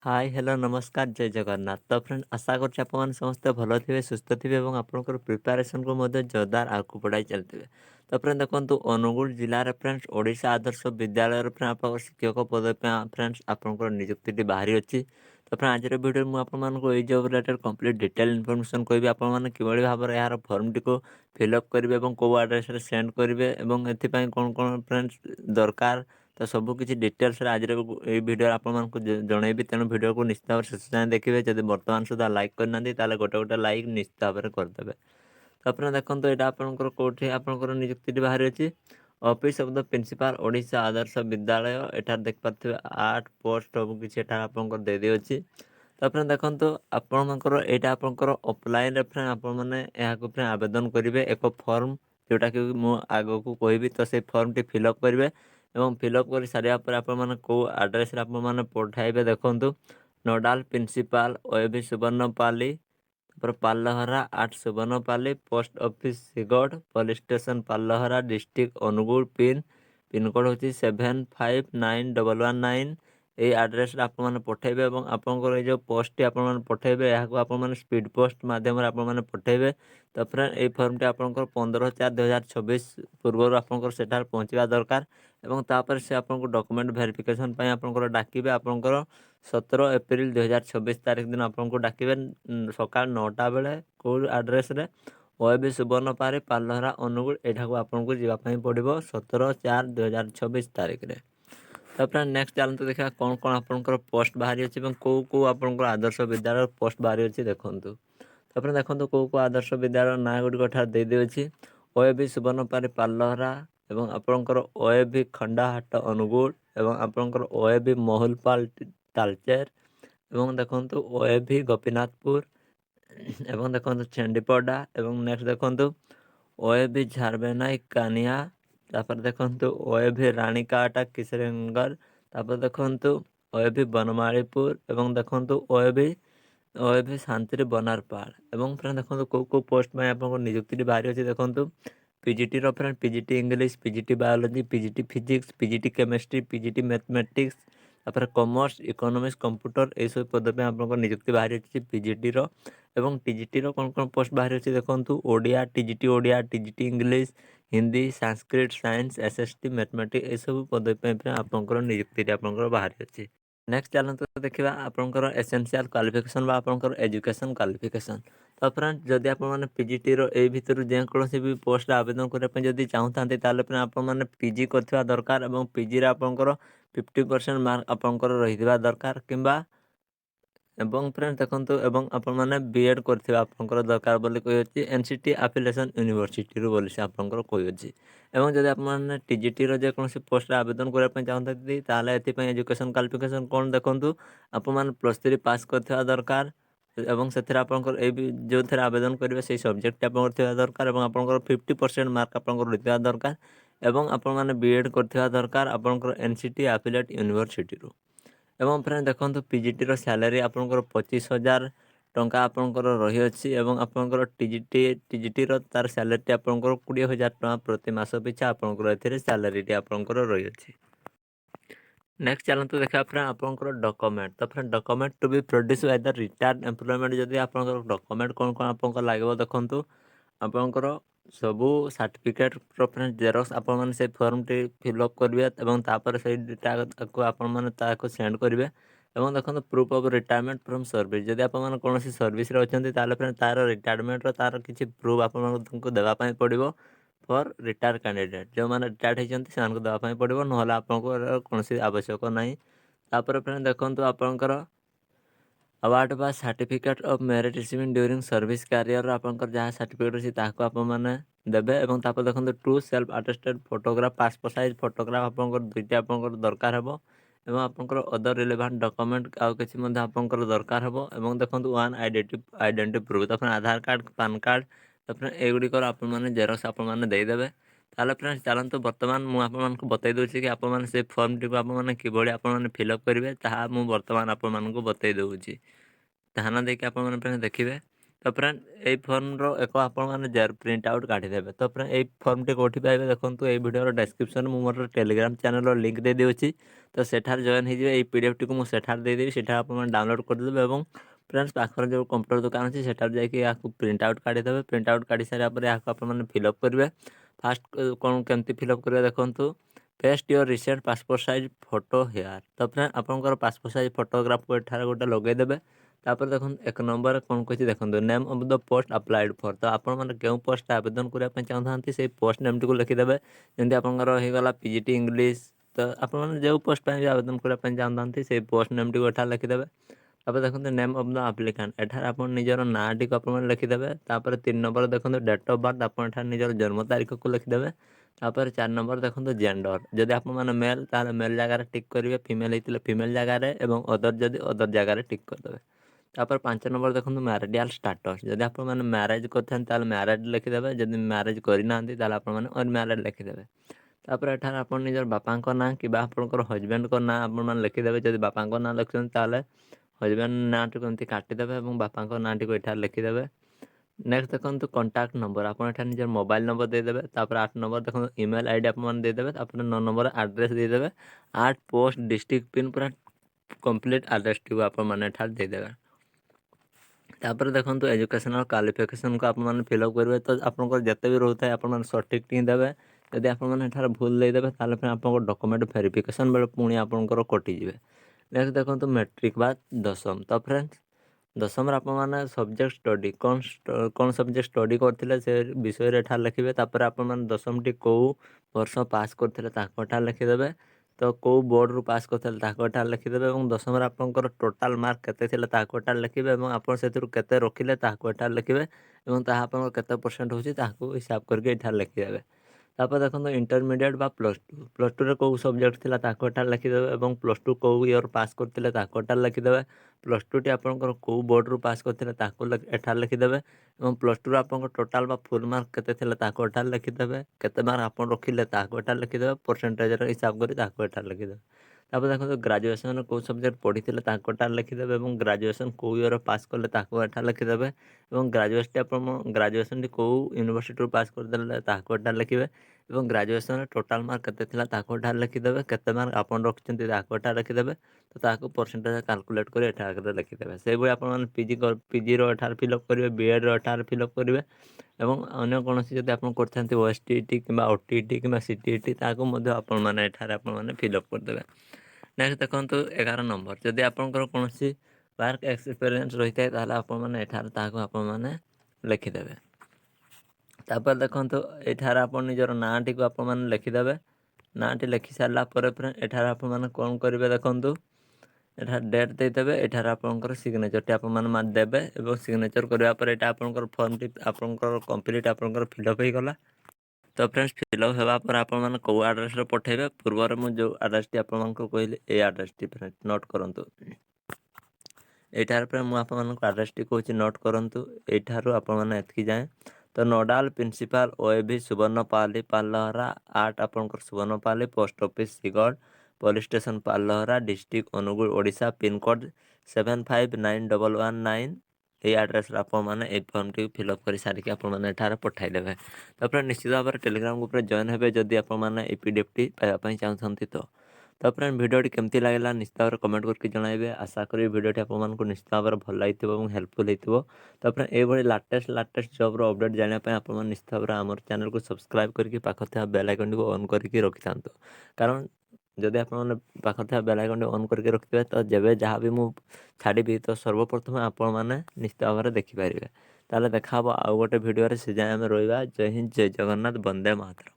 Hi hello नमस्कार जय जगन्नाथ। तो फ्रेंड आशा करछि आपन समस्ते भलो थिबे सुस्थ थिबे एवं आपनकर प्रिपरेशन को मध्य जोरदार आगु बढ़ाई चलथिबे। तो फ्रेंड देखंतु अनुगुल जिल्ला रे फ्रेंड्स ओडिशा आदर्श विद्यालय रे फ्रेंड आपन शिक्षक पद पे फ्रेंड्स आपनकर नियुक्ति बाहरी अछि। तो फ्रेंड आज वीडियो मु आपन मानको ए job related complete detail information कहबी आपन माने किबळी भाबरे यार फॉर्म टिको फिल अप करिवे एवं को एड्रेस रे सेंड करिवे एवं एथि पय कोन कोन फ्रेंड्स दरकार तो सब किसी डिटेल्स आज भिडियो आपको जनइबी तेणु भिडियो को निश्चित भाव शेष जाए देखिए जब बर्तमान सुधा लाइक करना गोटे गोटे लाइक निश्चित भाव में करदे। तो आप देखो यहाँ आपंकर कौटी आपंकर नियुक्ति बाहरी अच्छी office of the principal Odisha Adarsha Vidyalaya एठार देख पारे 8 पोस्ट सब किसी आपंकर दे दी अच्छी। तो आप देखो आपंकर यहाँ आपंकर ऑफलाइन फ्रेंड आपने आवेदन करेंगे एक फॉर्म जोटा कि मुझे आग को कहबी तो से फॉर्म टी फिलअप करेंगे एवं फिलअप कर सारा पर आपने कौ आड्रेस आपने पठाइबे देखु nodal principal OAV Subarnapali Pallahara 8 Subarnapali post office Srigarh police station Pallahara district Anugul pin code हूँ 759119 ये आड्रेस आपने पठेबे और आपंकर ये जो पोस्ट टी आपने पठेबे यहाँ आपने स्पीड पोस्ट माध्यम आपने पठेबे। तो फ्रेंड ये फॉर्म टी आपंकर 15/4/2026 पूर्व आपंकर सेठार पहुँचवा दरकार एवं तापर से आपको डॉक्यूमेंट वेरिफिकेशन आपंकर डाकिबे आपंकर 17 एप्रिल 2026 तारीख दिन आपको डाकिबे सकाल 9टा बेले कौ आड्रेस रे ओएबी सुवर्णपारी पालहरा अनुगुल एठा को आपको जावाई पड़ो 17/4/2026 तारीख रे। तो फ्रेंड नेक्स्ट चलते देखा कौन कौन आपंकर पोस्ट बाहरी अच्छी कौ कौ आपंकर आदर्श विद्यालय पोस्ट बाहरी अच्छी देखूँ। तो फ्रेंड देखो कौ कौ आदर्श विद्यालय ना गुड़िक दे दी ओएबी सुवर्णपारी पालहरा एवं आपंकर ओएबी खंडाहाट अनुगुल एवं आपंकर ओएबी महुलपाल तालचेर एवं देखो ओएबी गोपीनाथपुर एवं देखो चेंडीपड़ा एवं नेक्स्ट देखो ओएबी झारबेनाई कानिया तापर देखो ओएबी रानीकाटा किशनगढ़ तापर देखो ओएबी बनमालीपुर एवं देखो ओएबी शांति बनारपाल एवं फ्रेंड देखो कौ कौ पोस्ट में आप नियुक्ति बाहरी अच्छी देखो PGT friend PGT English PGT biology PGT physics PGT chemistry PGT mathematics तापर कॉमर्स इकोनॉमिक्स कंप्यूटर ये सब पद पे आपको नियुक्ति बाहरी अच्छी पीजीटी एवं टीजीटी कौन कौन पोस्ट बाहरी अच्छी देखो Odia TGT English Hindi Sanskrit science SST mathematics ये सब पद पे आपंकर नियुक्ति आपंकर बाहरी अच्छी। नेक्स्ट चलते देखा आपंकर एसेंशियल क्वालिफिकेशन आपंकर एजुकेशन क्वालिफिकेशन। तो फ्रेंड जदि आपने पीजीटी रो भितर जेकोसी भी पोस्ट आवेदन करने जब चाहूँ ताल आपने पीजी कर दरकार और पीजी आपंकर 50% मार्क आपंकर रही दरकार किंबा एवं फ्रेंड देखो एवं आपण मैंने बीएड करथिबा आपंकर दरकार बोली कही एनसीटी एफिलिएशन यूनिवर्सिटी रू बोली से आपंकर कही एवं जब आपने टीजीटी रो जे कोनोसी पोस्ट आवेदन करने चाहते ताले एथिपई एजुकेशन क्वालिफिकेशन कौन देखो आपने +3 पास करथिबा दरकार एवं से आपंकर जो थे आवेदन करेंगे से सब्जेक्ट आपंकर दरकार और आपंकर 50% मार्क आपंकर रही दरकार एवं आपण मैंने बीएड करथिबा दरकार आपंकर एनसीटी एफिलिएट यूनिवर्सिटी रू एवं फ्रेंड देखो पीजीटी रो सैलरी आपंकर 25,000 टंका आपंकर रही अच्छी एवं आपंकर टीजीटी रो तार सैलरी आपंकर 20,000 टंका प्रति मास पिछा आपंकर एथिरे सैलरी आपंकर रही अच्छी। नेक्स्ट चलते देखा फ्रेंड आपंकर डॉक्यूमेंट। तो friend document to be produce by the retired employment जब आपंकर डॉक्यूमेंट कौन कौन आपंकर लगे देखो आपंकर सबू सर्टिफिकेट फ्रेंड जेरक्स आपण से फॉर्म टी फिलअप करेंगे और तापर से आपको सेंड करेंगे और देखो proof of retirement from service जब आप कौन सर्विस अच्छे फ्रेंड तार रिटायरमेंट तार किसी प्रूफ आपको देवाई पड़ो फॉर रिटायर कैंडिडेट जो मैंने रिटायर्ड होती से देवाई पड़ो ना आपको कौन आवश्यक ना। तापर फ्रेंड देखो आपंकर अवार्ड बा certificate of merit receiving during service career आपंकर जहाँ सर्टिफिकेट अच्छी ताको आपने देवे और तापर देखो true self attested photograph passport size photograph आपंकर दुईटा आपंकर दरकार हे एवं आपंकर अदर रिलेवेंट डॉक्यूमेंट आउ किसी आपंकर दरकार हे और देखो वन आइडेंटिटी प्रूफ तो आधार कार्ड पान कार्ड तो एगुड़िकर आपने जेरक्स आपने देदेवे। ताले फ्रेंड्स चलते बर्तमान मुझे बतई दूसरी कि आपने से फॉर्म टी आपने किभली आपने फिलअप करेंगे ताहा मु बर्तमान आपको बतई दूसरी ध्यान देके आपने देखिए। तो फ्रेंड এই ଫର୍ମର ଏକ ଆପଣମାନେ ପ୍ରିଣ୍ଟ ଆଉଟ୍ କାଢ଼ିଦେବେ। ତ ଫ୍ରେଣ୍ଡ এই ଫର୍ମଟି କେଉଁଠି ପାଇବେ ଦେଖନ୍ତୁ, ଏଇ ଭିଡ଼ିଓର ଡେସ୍କ୍ରିପ୍ସନ୍ ମୁଁ ମୋର ଟେଲିଗ୍ରାମ ଚ୍ୟାନେଲର ଲିଙ୍କ୍ ଦେଇଦେଉଛି। ତ ସେଠାରେ ଜଏନ୍ ହେଇଯିବେ। ଏଇ ପିଡ଼ିଏଫ୍ଟିକୁ ମୁଁ ସେଠାରେ ଦେଇଦେବି, ସେଠାରେ ଆପଣମାନେ ଡାଉନଲୋଡ଼ କରିଦେବେ ଏବଂ ଫ୍ରେଣ୍ଡସ୍ ପାଖରେ ଯେଉଁ କମ୍ପ୍ୟୁଟର ଦୋକାନ ଅଛି ସେଠାରେ ଯାଇକି ଏହାକୁ ପ୍ରିଣ୍ଟ ଆଉଟ୍ କାଢ଼ିଦେବେ। ପ୍ରିଣ୍ଟ ଆଉଟ୍ କାଢ଼ି ସାରିଲା ପରେ ଏହାକୁ ଆପଣମାନେ ଫିଲ୍ଅପ୍ କରିବେ। ଫାଷ୍ଟ କ'ଣ କେମିତି ଫିଲ୍ଅପ୍ କରିବେ ଦେଖନ୍ତୁ, paste your recent passport size photo hair. ତ ଫ୍ରେଣ୍ଡ ଆପଣଙ୍କର ପାସପୋର୍ଟ ସାଇଜ୍ ଫଟୋଗ୍ରାଫକୁ ଏଠାରେ ଗୋଟେ ଲଗେଇଦେବେ। ତାପରେ ଦେଖନ୍ତୁ 1 ନମ୍ବରରେ କ'ଣ କହିଛି ଦେଖନ୍ତୁ, name of the post applied for. ତ ଆପଣମାନେ କେଉଁ ପୋଷ୍ଟରେ ଆବେଦନ କରିବା ପାଇଁ ଚାହୁଁଥାନ୍ତି ସେଇ ପୋଷ୍ଟ ନେମ୍ଟିକୁ ଲେଖିଦେବେ। ଯେମିତି ଆପଣଙ୍କର ହେଇଗଲା ପିଜିଟି ଇଂଲିଶ, ତ ଆପଣମାନେ ଯେଉଁ ପୋଷ୍ଟ ପାଇଁ ବି ଆବେଦନ କରିବା ପାଇଁ ଚାହୁଁଥାନ୍ତି ସେଇ ପୋଷ୍ଟ ନେମ୍ଟିକୁ ଏଠାରେ ଲେଖିଦେବେ। ତାପରେ ଦେଖନ୍ତୁ ନେମ୍ ଅଫ୍ ଦ ଆପ୍ଲିକାଣ୍ଟ, ଏଠାରେ ଆପଣ ନିଜର ନାଁଟିକୁ ଆପଣମାନେ ଲେଖିଦେବେ। ତାପରେ 3 ନମ୍ବର ଦେଖନ୍ତୁ ଡେଟ୍ ଅଫ୍ ବାର୍ଥ, ଆପଣ ଏଠାରେ ନିଜର ଜନ୍ମ ତାରିଖକୁ ଲେଖିଦେବେ। ତାପରେ 4 ନମ୍ବର ଦେଖନ୍ତୁ ଜେଣ୍ଡର, ଯଦି ଆପଣମାନେ ମେଲ୍ ତାହେଲେ ମେଲ୍ ଜାଗାରେ ଟିକ୍ କରିବେ, ଫିମେଲ୍ ହେଇଥିଲେ ଫିମେଲ୍ ଜାଗାରେ ଏବଂ ଅଦର ଯଦି ଅଦର ଜାଗାରେ ଟିକ୍ କରିଦେବେ। ତାପରେ 5 ନମ୍ବର ଦେଖନ୍ତୁ ମ୍ୟାରିଡିଆଲ୍ ଷ୍ଟାଟସ୍, ଯଦି ଆପଣମାନେ ମ୍ୟାରେଜ୍ କରିଥାନ୍ତି ତାହେଲେ ମ୍ୟାରେଡ୍ ଲେଖିଦେବେ, ଯଦି ମ୍ୟାରେଜ୍ କରିନାହାନ୍ତି ତାହେଲେ ଆପଣମାନେ ଅନମ୍ୟାରେଡ୍ ଲେଖିଦେବେ। ତାପରେ ଏଠାରେ ଆପଣ ନିଜର ବାପାଙ୍କ ନାଁ କିମ୍ବା ଆପଣଙ୍କର ହଜବେଣ୍ଡଙ୍କ ନାଁ ଆପଣମାନେ ଲେଖିଦେବେ। ଯଦି ବାପାଙ୍କ ନାଁ ଲେଖୁଛନ୍ତି ତାହେଲେ ହଜବେଣ୍ଡ ନାଁଟିକୁ ଏମିତି କାଟିଦେବେ ଏବଂ ବାପାଙ୍କ ନାଁଟିକୁ ଏଠାରେ ଲେଖିଦେବେ। ନେକ୍ସଟ ଦେଖନ୍ତୁ କଣ୍ଟାକ୍ଟ ନମ୍ବର, ଆପଣ ଏଠାରେ ନିଜର ମୋବାଇଲ୍ ନମ୍ବର ଦେଇଦେବେ। ତାପରେ 8 ନମ୍ବର ଦେଖନ୍ତୁ ଇମେଲ୍ ଆଇଡ଼ି ଆପଣମାନେ ଦେଇଦେବେ। ତାପରେ 9 ନମ୍ବର ଆଡ୍ରେସ୍ ଦେଇଦେବେ। 8 ପୋଷ୍ଟ ଡିଷ୍ଟ୍ରିକ୍ଟ ପିନ୍ ପୁରା କମ୍ପ୍ଲିଟ୍ ଆଡ୍ରେସଟିକୁ ଆପଣମାନେ ଏଠାରେ ଦେଇଦେବେ। ତାପରେ ଦେଖନ୍ତୁ ଏଜୁକେସନାଲ୍ କ୍ୱାଲିଫିକେସନ୍କୁ ଆପଣମାନେ ଫିଲ୍ଅପ୍ କରିବେ। ତ ଆପଣଙ୍କର ଯେତେ ବି ରହୁଥାଏ ଆପଣମାନେ ସଠିକ୍ ହିଁ ଦେବେ। ଯଦି ଆପଣମାନେ ଏଠାରେ ଭୁଲ ଦେଇଦେବେ ତାହେଲେ ପୁଣି ଆପଣଙ୍କ ଡକ୍ୟୁମେଣ୍ଟ ଭେରିଫିକେସନ୍ ବେଳେ ପୁଣି ଆପଣଙ୍କର କଟିଯିବେ। ନେକ୍ସଟ ଦେଖନ୍ତୁ ମେଟ୍ରିକ୍ ବା ଦଶମ। ତ ଫ୍ରେଣ୍ଡସ୍ ଦଶମରେ ଆପଣମାନେ ସବଜେକ୍ଟ ଷ୍ଟଡ଼ି କ'ଣ ସବଜେକ୍ଟ ଷ୍ଟଡ଼ି କରିଥିଲେ ସେ ବିଷୟରେ ଏଠାରେ ଲେଖିବେ। ତାପରେ ଆପଣମାନେ ଦଶମଟି କେଉଁ ବର୍ଷ ପାସ୍ କରିଥିଲେ ତାକୁ ଏଠାରେ ଲେଖିଦେବେ। ତ କେଉଁ ବୋର୍ଡ଼ରୁ ପାସ୍ କରିଥିଲେ ତାକୁ ଏଠାରେ ଲେଖିଦେବେ ଏବଂ ଦଶମରେ ଆପଣଙ୍କର ଟୋଟାଲ୍ ମାର୍କ କେତେ ଥିଲା ତାକୁ ଏଠାରେ ଲେଖିବେ ଏବଂ ଆପଣ ସେଥିରୁ କେତେ ରଖିଲେ ତାହାକୁ ଏଠାରେ ଲେଖିବେ ଏବଂ ତାହା ଆପଣଙ୍କର କେତେ ପରସେଣ୍ଟ ହେଉଛି ତାହାକୁ ହିସାବ କରିକି ଏଠାରେ ଲେଖିଦେବେ। ତାପରେ ଦେଖନ୍ତୁ ଇଣ୍ଟରମିଡ଼ିଏଟ୍ ବା ପ୍ଲସ୍ ଟୁରେ କେଉଁ ସବଜେକ୍ଟ ଥିଲା ତାକୁ ଏଠାରେ ଲେଖିଦେବେ ଏବଂ ପ୍ଲସ୍ ଟୁ କେଉଁ ଇୟର୍ ପାସ୍ କରିଥିଲେ ତାକୁ ଏଠାରେ ଲେଖିଦେବେ। ପ୍ଲସ୍ ଟୁଟି ଆପଣଙ୍କର କେଉଁ ବୋର୍ଡ଼ରୁ ପାସ୍ କରିଥିଲେ ତାକୁ ଏଠାରେ ଲେଖିଦେବେ ଏବଂ ପ୍ଲସ୍ ଟୁରେ ଆପଣଙ୍କ ଟୋଟାଲ୍ ବା ଫୁଲ୍ ମାର୍କ କେତେ ଥିଲା ତାକୁ ଏଠାରେ ଲେଖିଦେବେ। କେତେ ମାର୍କ ଆପଣ ରଖିଲେ ତାହାକୁ ଏଠାରେ ଲେଖିଦେବେ, ପରସେଣ୍ଟେଜର ହିସାବ କରି ତାହାକୁ ଏଠାରେ ଲେଖିଦେବେ। ତାପରେ ଦେଖନ୍ତୁ ଗ୍ରାଜୁଏସନ୍ରେ କେଉଁ ସବଜେକ୍ଟ ପଢ଼ିଥିଲେ ତାକୁ ଏଠାରେ ଲେଖିଦେବେ ଏବଂ ଗ୍ରାଜୁଏସନ୍ କେଉଁ ଇୟର୍ ପାସ୍ କଲେ ତାକୁ ଏଠାରେ ଲେଖିଦେବେ ଏବଂ ଗ୍ରାଜୁଏସନ୍ଟି କେଉଁ ୟୁନିଭର୍ସିଟିରୁ ପାସ୍ କରିଦେଲେ ତାହାକୁ ଏଠାରେ ଲେଖିବେ ଏବଂ ଗ୍ରାଜୁଏସନ୍ରେ ଟୋଟାଲ୍ ମାର୍କ କେତେ ଥିଲା ତାକୁ ଏଠାରେ ଲେଖିଦେବେ। କେତେ ମାର୍କ ଆପଣ ରଖିଛନ୍ତି ତାକୁ ଏଠାରେ ଲେଖିଦେବେ। ତ ତାହାକୁ ପରସେଣ୍ଟେଜ୍ କାଲକୁଲେଟ୍ କରି ଏଠାରେ ଲେଖିଦେବେ। ସେଇଭଳି ଆପଣମାନେ ପିଜିର ଏଠାରେ ଫିଲ୍ଅପ୍ କରିବେ, ବିଏଡ଼୍ର ଏଠାରେ ଫିଲ୍ଅପ୍ କରିବେ ଏବଂ ଅନ୍ୟ କୌଣସି ଯଦି ଆପଣ କରିଥାନ୍ତି OSTET କିମ୍ବା OTET କିମ୍ବା CTET ତାହାକୁ ମଧ୍ୟ ଆପଣମାନେ ଏଠାରେ ଆପଣମାନେ ଫିଲ୍ଅପ୍ କରିଦେବେ। ନେକ୍ସଟ ଦେଖନ୍ତୁ 11 ନମ୍ବର, ଯଦି ଆପଣଙ୍କର କୌଣସି ୱାର୍କ ଏକ୍ସପିରିଏନ୍ସ ରହିଥାଏ ତାହେଲେ ଆପଣମାନେ ଏଠାରେ ତାହାକୁ ଆପଣମାନେ ଲେଖିଦେବେ। ତାପରେ ଦେଖନ୍ତୁ ଏଠାରେ ଆପଣ ନିଜର ନାଁଟିକୁ ଆପଣମାନେ ଲେଖିଦେବେ। ନାଁଟି ଲେଖି ସାରିଲା ପରେ ଏଠାରେ ଆପଣମାନେ କ'ଣ କରିବେ ଦେଖନ୍ତୁ, ଏଠାରେ ଡେଟ୍ ଦେଇଦେବେ। ଏଠାରେ ଆପଣଙ୍କର ସିଗ୍ନେଚରଟି ଆପଣମାନେ ଦେବେ ଏବଂ ସିଗ୍ନେଚର କରିବା ପରେ ଏଇଟା ଆପଣଙ୍କର ଫର୍ମଟି ଆପଣଙ୍କର କମ୍ପ୍ଲିଟ୍ ଆପଣଙ୍କର ଫିଲ୍ଅପ୍ ହୋଇଗଲା। ତ ଫ୍ରେଣ୍ଡସ୍ ଫିଲ୍ଅପ୍ ହେବା ପରେ ଆପଣମାନେ କେଉଁ ଆଡ୍ରେସରେ ପଠାଇବେ, ପୂର୍ବରୁ ମୁଁ ଯେଉଁ ଆଡ୍ରେସଟି ଆପଣମାନଙ୍କୁ କହିଲି ଏଇ ଆଡ୍ରେସଟି ଫ୍ରେଣ୍ଡ ନୋଟ୍ କରନ୍ତୁ। ଏଇଠାରେ ମୁଁ ଆପଣମାନଙ୍କୁ ଆଡ୍ରେସଟି କହୁଛି ନୋଟ୍ କରନ୍ତୁ। ଏଇଠାରୁ ଆପଣମାନେ ଏତିକି ଯାଏଁ ତ nodal principal OAV Subarnapali Pallahara 8 ଆପଣଙ୍କର Subarnapali, post office Srigarh, police station Pallahara, district Anugul, Odisha, pin code 759119। এই ଆଡ୍ରେସରେ ଆପଣମାନେ ଏଇ ଫର୍ମଟିକୁ ଫିଲ୍ଅପ୍ କରି ସାରିକି ଆପଣମାନେ ଏଠାରେ ପଠାଇଦେବେ। ତାପରେ ନିଶ୍ଚିତ ଭାବରେ ଟେଲିଗ୍ରାମ ଗ୍ରୁପରେ ଜଏନ୍ ହେବେ ଯଦି ଆପଣମାନେ এই PDFଟି ପାଇବା ପାଇଁ ଚାହୁଁଛନ୍ତି। ତ ଫ୍ରେଣ୍ଡ ଭିଡ଼ିଓଟି କେମିତି ଲାଗିଲା ନିଶ୍ଚିତ ଭାବରେ କମେଣ୍ଟ କରିକି ଜଣାଇବେ। ଆଶା କরি ଭିଡ଼ିଓଟି ଆପଣମାନଙ୍କୁ ନିଶ୍ଚିତ ଭାବରେ ଭଲ ଲାଗିଥିବ ଏବଂ ହେଲ୍ପଫୁଲ୍ ହେଇଥିବ। ତାପରେ ଏଇଭଳି ଲାଟେଷ୍ଟ ଜବ୍ର ଅପଡ଼େଟ୍ ଜାଣିବା ପାଇଁ ଆପଣମାନେ ନିଶ୍ଚିତ ଭାବରେ ଆମର ଚ୍ୟାନେଲକୁ ସବସ୍କ୍ରାଇବ୍ କରିକି ପାଖରେ ଥିବା ବେଲ୍ ଆଇକନ୍ଟିକୁ ଅନ୍ କରିକି ରଖିଥାନ୍ତୁ। କାରଣ ଯଦି ଆପଣମାନେ ପାଖରେ ଥିବା ବେଲ୍ ଆଇକନ୍ଟି ଅନ୍ କରିକି ରଖିଥିବେ ତ ଯେବେ ଯାହା ବି ମୁଁ ଛାଡ଼ିବି ତ ସର୍ବପ୍ରଥମେ ଆପଣମାନେ ନିଶ୍ଚିତ ଭାବରେ ଦେଖିପାରିବେ। ତାହେଲେ ଦେଖା ହେବ ଆଉ ଗୋଟେ ଭିଡ଼ିଓରେ। ସେ ଯାଏଁ ଆମେ ରହିବା। ଜୟ ହିନ୍ଦ, ଜୟ ଜଗନ୍ନାଥ, ବନ୍ଦେ ମାତରମ୍।